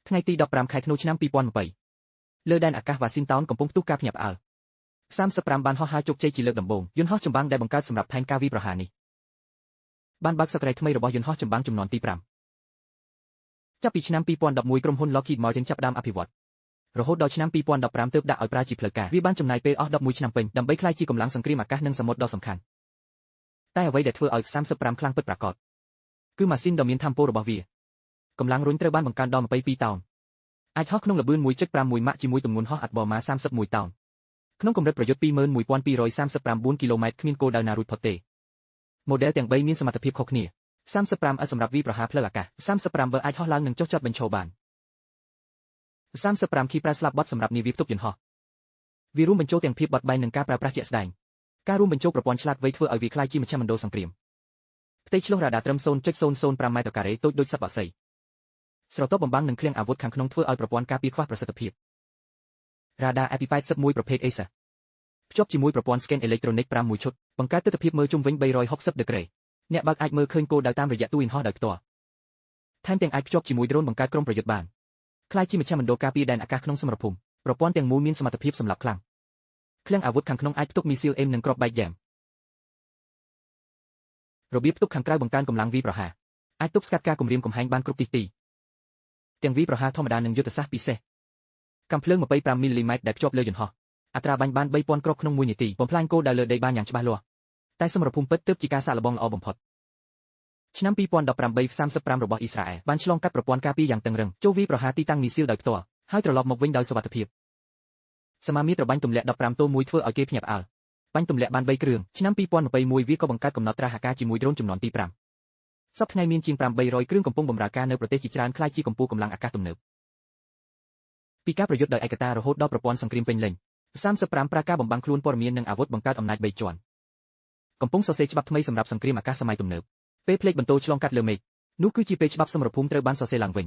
ថ្ងៃទី15ខែធ្នូឆ្នាំ2020លើដែនអាកាសវ៉ាស៊ីនតោនកំពុងផ្ទុះការភ្ញាក់ផ្អើល35បានហោះហើរជោគជ័យជាលើកដំបូងយន្តហោះចម្បាំងដែលបង្កើតសម្រាប់ផែនការវាយប្រហារនេះបានបើកសក្តានុពលថ្មីរបស់យន្តហោះចម្បាំងចំនួនទី5ចាប់ពីឆ្នាំ2011ក្រុមហ៊ុន Lockheed Martin ចាប់ផ្ដើមអភិវឌ្ឍរហូតដល់ឆ្នាំ2015ទើបដាក់ឲ្យប្រើជាផ្លូវការវាបានចំណាយពេលអស់11ឆ្នាំពេញដើម្បីក្លាយជាកម្លាំងសង្គ្រាមអាកាសនិងសមុទ្រដ៏សំខាន់តែអ្វីដែលធ្វើឲ្យ35ខ្លាំងពិតប្រាកដគឺម៉ាស៊ីនដ៏មានថាមពលរបស់វាកម្លាំងរុញត្រូវបានបង្កើនដល់22តោនអាចហោះក្នុងល្បឿន 1.61 ម៉ាកជាមួយទម្ងន់ហោះអាត់បម៉ា31តោនក្នុងកម្រិតប្រយុទ្ធ 21239 គីឡូម៉ែត្រគ្មានគោលដៅណារួចផុតទេម៉ូដែលទាំង3មានសមត្ថភាពខុសគ្នា 35S សម្រាប់វាយប្រហារផ្លូវអាកាស 35B អាចហោះឡើងនិងចុះចតបញ្ឈរបាន 35K ប្រើស្លាបបត់សម្រាប់នាវាផ្ទុកយន្តហោះវារួមបញ្ចូលទាំងភាពបត់បែននិងការប្រើប្រាស់ជាក់ស្ដែងការរួមបញ្ចូលប្រព័ន្ធឆ្លាតវៃធ្វើឲ្យវាក្លាយជាមជ្ឈមណ្ឌលសង្គ្រាមផ្ទៃឆ្លុះរ៉ាដាត្រឹម 0.005 ម៉ែត្រការ៉េតូចដូចសត្វបក្សីស្រទាប់បំបាំងនិងឃ្លាំងអាវុធខាងក្នុងធ្វើឲ្យប្រព័ន្ធការពារខ្វះប្រសិទ្ធភាពរ៉ាដា AP81 ប្រភេទ AESA ភ្ជាប់ជាមួយប្រព័ន្ធស្កេនអេឡិចត្រូនិក5មួយឈុតបង្កើតទិដ្ឋភាពមើលជុំវិញ360ដឺក្រេអ្នកបើកអាចមើលឃើញគោលដៅតាមរយៈទូយន្តហោះដោយផ្ទាល់ថែមទាំងអាចភ្ជាប់ជាមួយដ្រូនបង្កើតក្រុមប្រយុទ្ធបានក្លាយជាមជ្ឈមណ្ឌលការពារដែនអាកាសក្នុងសមរភូមិប្រព័ន្ធទាំងមូលមានសមត្ថភាពសម្លាប់ខ្លាំងឃ្លាំងអាវុធខាងក្នុងអាចផ្ទុកមីស៊ីលអេមនិងគ្រាប់បែកយ៉ែមរបៀបផ្ទុកខាងក្រៅបង្កើនកម្លាំងវាយប្រហារអាចទប់ស្កាត់ការគំរាមកំហែងបានគ្រប់ទិសទីទាំងវាយប្រហារធម្មតានិងយុទ្ធសាស្ត្រពិសេសកាំភ្លើង25មីលីម៉ែត្រដែលភ្ជាប់លើយន្តហោះអត្រាបាញ់បាន 3000 គ្រាប់ក្នុង1នាទីបំផ្លាញគោលដៅលើដីបានយ៉ាងច្បាស់លាស់តែសមរភូមិពិតទើបជាការសាកល្បងល្អបំផុតឆ្នាំ2018 35របស់អ៊ីស្រាអែលបានឆ្លងកាត់ប្រព័ន្ធការពារយ៉ាងតឹងរ៉ឹងចូលវាយប្រហារទីតាំងមីស៊ីលដោយផ្ទាល់ហើយត្រឡប់មកវិញដោយសុវត្ថិភាពសមាមាត្របាញ់ទម្លាក់15ទល់មួយធ្វើឲ្យគេភ្ញាក់ផ្អើលបាញ់ទម្លាក់បាន3គ្រឿងឆ្នាំ2021វាក៏បង្កើតកំណត់ត្រាហាការជាមួយដ្រូនចំនួនទី5សប្តាហ៍ថ្ងៃមានជាង800គ្រឿងកំពុងបម្រើការនៅប្រទេសជាច្រើនក្លាយជាកម្ពុជាកម្លាំងអាកាសទំនើបពីការប្រយុទ្ធដោយឯកតារហូតដល់ប្រព័ន្ធសង្គ្រាមពេញលេញ35ប្រើការបំបាំងខ្លួនព័ត៌មាននិងអាវុធបង្កើតអំណាច3ជាន់កំពុងសរសេរច្បាប់ថ្មីសម្រាប់សង្គ្រាមអាកាសសម័យទំនើបពេលភ្លេចបន្ទោឆ្លងកាត់លើមេឃនោះគឺជាពេលច្បាប់សមរភូមិត្រូវបានសរសេរឡើងវិញ